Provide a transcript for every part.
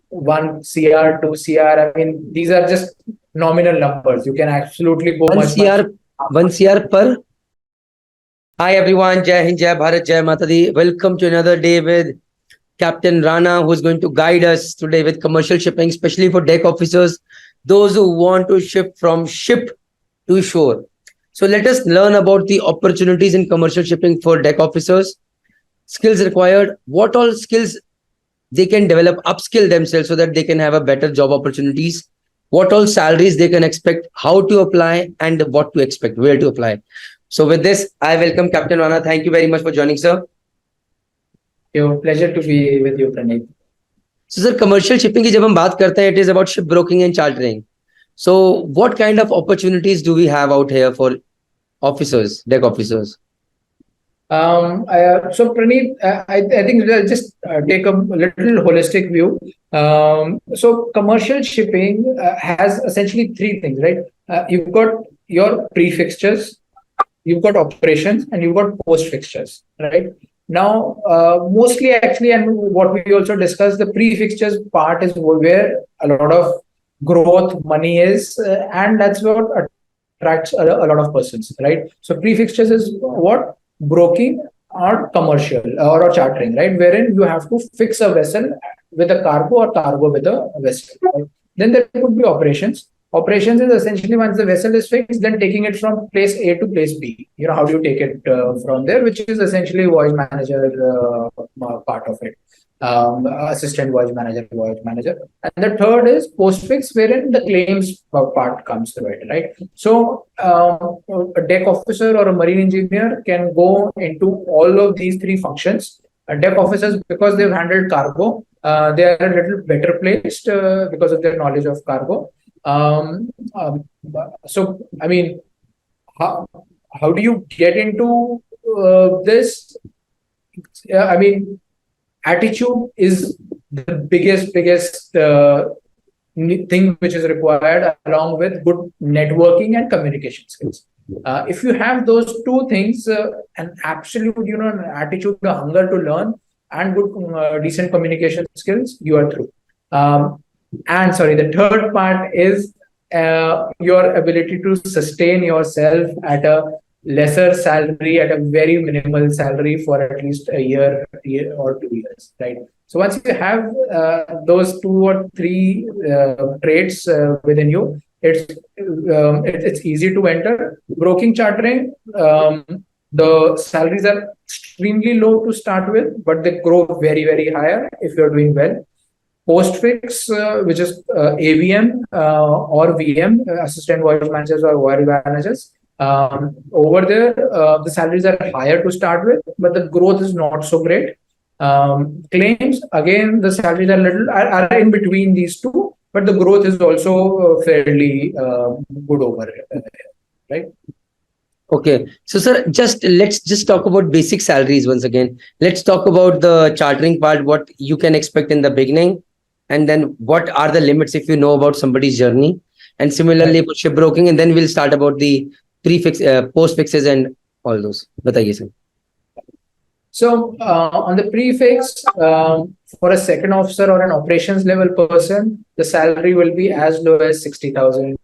1 CR, 2 CR. I mean, these are just nominal numbers. You can absolutely go 1 much, much. CR, 1 CR per. Hi everyone, Jai Hind, Jai Bharat, Jai Mata Di. Welcome to another day with Captain Rana, who is going to guide us today with commercial shipping, especially for deck officers, those who want to ship from ship to shore. So let us learn about the opportunities in commercial shipping for deck officers, skills required, what all skills they can develop, upskill themselves so that they can have a better job opportunities, what all salaries they can expect, how to apply, and what to expect, where to apply. So with this, I welcome Captain Rana. Thank you very much for joining, sir. Your pleasure to be with you, Praneeth. So sir, commercial shipping की जब हम बात करते हैं, it is about ship broking and chartering. So what kind of opportunities do we have out here for officers, deck officers? So Praneeth, I think we'll just take a little holistic view. So commercial shipping has essentially three things, right? You've got your pre-fixtures, you've got operations, and you've got post-fixtures, right? Now, mostly actually, and what we also discussed, the pre-fixtures part is where a lot of growth money is, and that's what attracts a lot of persons, right? So pre-fixtures is what? Broking or commercial or chartering, right? Wherein you have to fix a vessel with a cargo or cargo with a vessel. Right? Then there could be operations. Operations is essentially once the vessel is fixed, then taking it from place A to place B. You know, how do you take it from there, which is essentially voyage manager part of it. Assistant voyage manager. And the third is post-fix, wherein the claims part comes through it, right? So a deck officer or a marine engineer can go into all of these three functions. Deck officers, because they've handled cargo, they are a little better placed because of their knowledge of cargo. So, I mean, how do you get into this? I mean, attitude is the biggest thing which is required, along with good networking and communication skills. If you have those two things, an absolute, an attitude, a hunger to learn, and good, decent communication skills, you are through. And sorry, the third part is your ability to sustain yourself at a lesser salary, at a very minimal salary for at least a year or 2 years, right? So once you have those 2 or 3 traits within you, it's easy to enter. Broking, chartering, the salaries are extremely low to start with, but they grow very, very higher if you're doing well. Post-fix, which is AVM or VM, assistant voyage managers or voyage managers. Over there, the salaries are higher to start with, but the growth is not so great. Claims, again, the salaries are in between these two, but the growth is also fairly good over here, right? Okay, so sir, let's just talk about basic salaries once again. Let's talk about the chartering part, what you can expect in the beginning, and then what are the limits if you know about somebody's journey, and similarly about shipbroking, and then we'll start about the pre-fix, post-fixes and all those. Bataiye sir. So on the prefix, for a second officer or an operations level person, the salary will be as low as 60,000,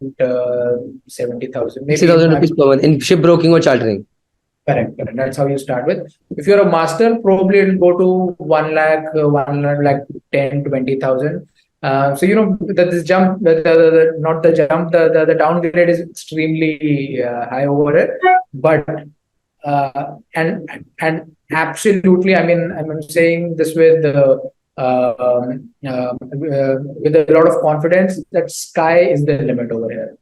70,000. 60,000 rupees per month in shipbroking or chartering. Correct. That's how you start with. If you're a master, probably it'll go to 1 lakh 10, 20,000. So this jump, the downgrade is extremely high over it, but and absolutely, I mean, I'm saying this with a lot of confidence that sky is the limit over here.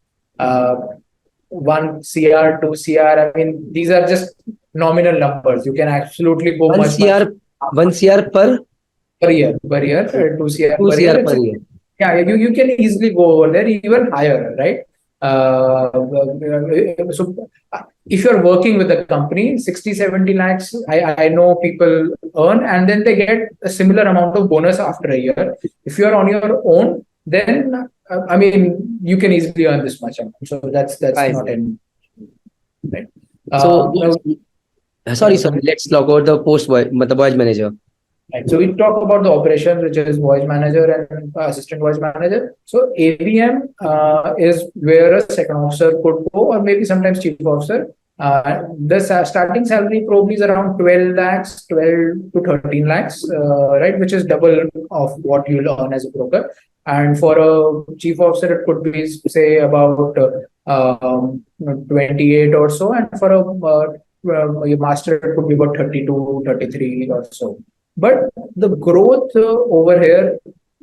1 CR, 2 CR. I mean, these are just nominal numbers. You can absolutely go 1 CR per year, 2 CR 2 CR per year. Yeah, you can easily go over there, even higher, right? So if you're working with a company, 60, 70 lakhs, I know people earn, and then they get a similar amount of bonus after a year. If you're on your own, then I mean, you can easily earn this much amount. So that's not an right. So sorry, let's talk about the voyage manager. Right. So we talk about the operations, which is voyage manager and assistant voyage manager. So AVM is where a second officer could go, or maybe sometimes chief officer. The starting salary probably is around 12 lakhs, 12 to 13 lakhs, right, which is double of what you'll earn as a broker. And for a chief officer, it could be say about 28 or so, and for a master, it could be about 32, 33 or so. But the growth over here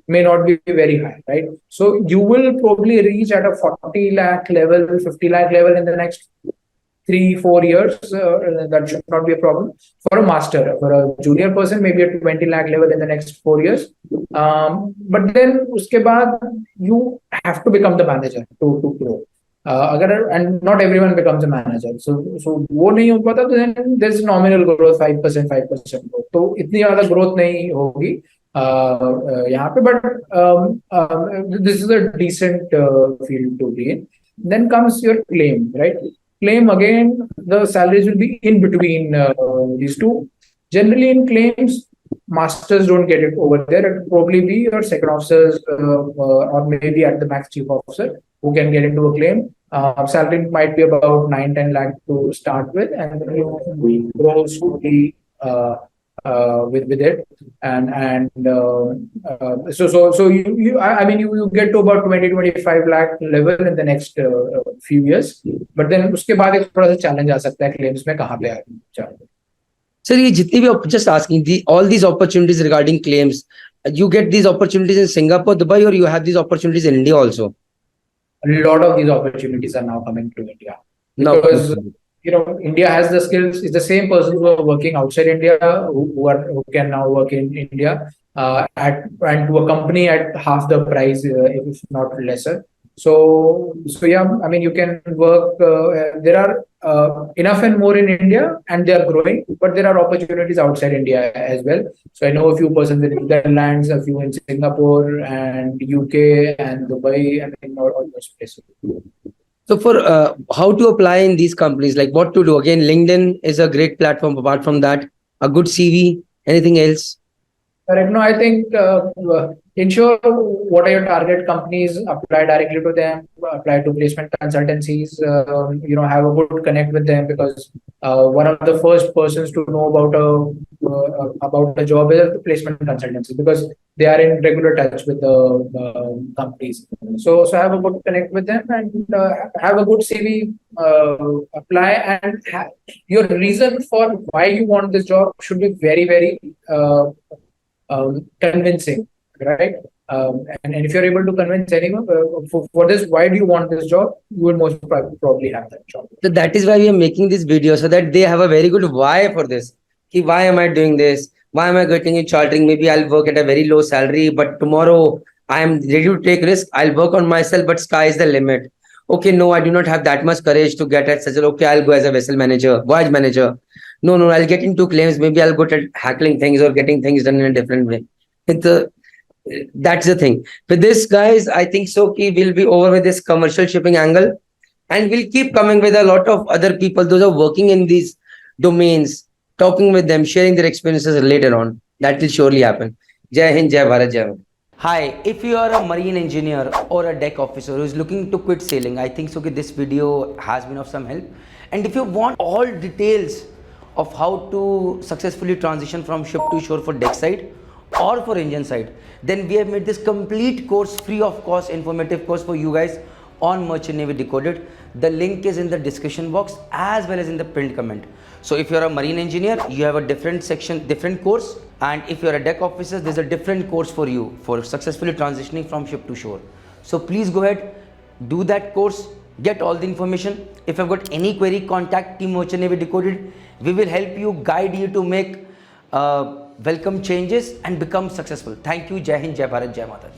may not be very high, right? So you will probably reach at a 40 lakh level, 50 lakh level in the next 3-4 years. That should not be a problem for a master. For a junior person, maybe a 20 lakh level in the next 4 years. But then uske baad, you have to become the manager to grow. And not everyone becomes a manager. So वो नहीं हो पाता, then there's nominal growth 5%, 5% growth. तो इतनी ज़्यादा growth नहीं होगी यहाँ पे, but this is a decent field to be in. Then comes your claim, right? Claim again, the salaries will be in between these two. Generally, in claims, masters don't get it over there. It will probably be your second officers or maybe at the max chief officer who can get into a claim. Salary might be about 9-10 lakh to start with, and you grow slowly with it. And so you get to about 20-25 lakh level in the next few years. But then उसके बाद एक थोड़ा सा challenge आ सकता है claims में कहाँ पे आए. Sir, ये जितनी भी just asking all these opportunities regarding claims, you get these opportunities in Singapore, Dubai, or you have these opportunities in India also? A lot of these opportunities are now coming to India because India has the skills. It's the same persons who are working outside India who can now work in India and to a company at half the price, if not lesser. So yeah, I mean, you can work. There are enough and more in India, and they are growing. But there are opportunities outside India as well. So I know a few persons in Netherlands, a few in Singapore and UK and Dubai, and all those places. So for how to apply in these companies, like what to do? Again, LinkedIn is a great platform. Apart from that, a good CV. Anything else? Correct. No, I think ensure what are your target companies, apply directly to them, apply to placement consultancies, have a good connect with them, because one of the first persons to know about a job is the placement consultancy, because they are in regular touch with the companies. So have a good connect with them and have a good CV, apply, and your reason for why you want this job should be very, very convincing, right? And if you're able to convince anyone for this, why do you want this job, you will most probably have that job. So that is why we are making this video, so that they have a very good why for this. Why am I doing this? Why am I getting in chartering? Maybe I'll work at a very low salary, but tomorrow I am ready to take risk. I'll work on myself, but sky is the limit. Okay, no, I do not have that much courage to get at such a, okay, I'll go as a vessel manager, voyage manager. No, I'll get into claims. Maybe I'll go to hackling things or getting things done in a different way. That's the thing. With this, guys, I think so we'll be over with this commercial shipping angle, and we'll keep coming with a lot of other people, those are working in these domains, talking with them, sharing their experiences later on. That will surely happen. Jai Hind, Jai Bharat, Jai Mata. Hi, if you are a marine engineer or a deck officer who is looking to quit sailing, I think so this video has been of some help. And if you want all details of how to successfully transition from ship to shore for deck side or for engine side, then we have made this complete course free of cost, informative course for you guys on Merchant Navy Decoded. The link is in the description box as well as in the pinned comment. So if you're a marine engineer, you have a different section, different course, and if you're a deck officer, there's a different course for you for successfully transitioning from ship to shore. So please go ahead, do that course, get all the information. If you've got any query, contact Team Merchant Navy Decoded. We will help you, guide you to make welcome changes and become successful. Thank you. Jai Hind, Jai Bharat, Jai Mata.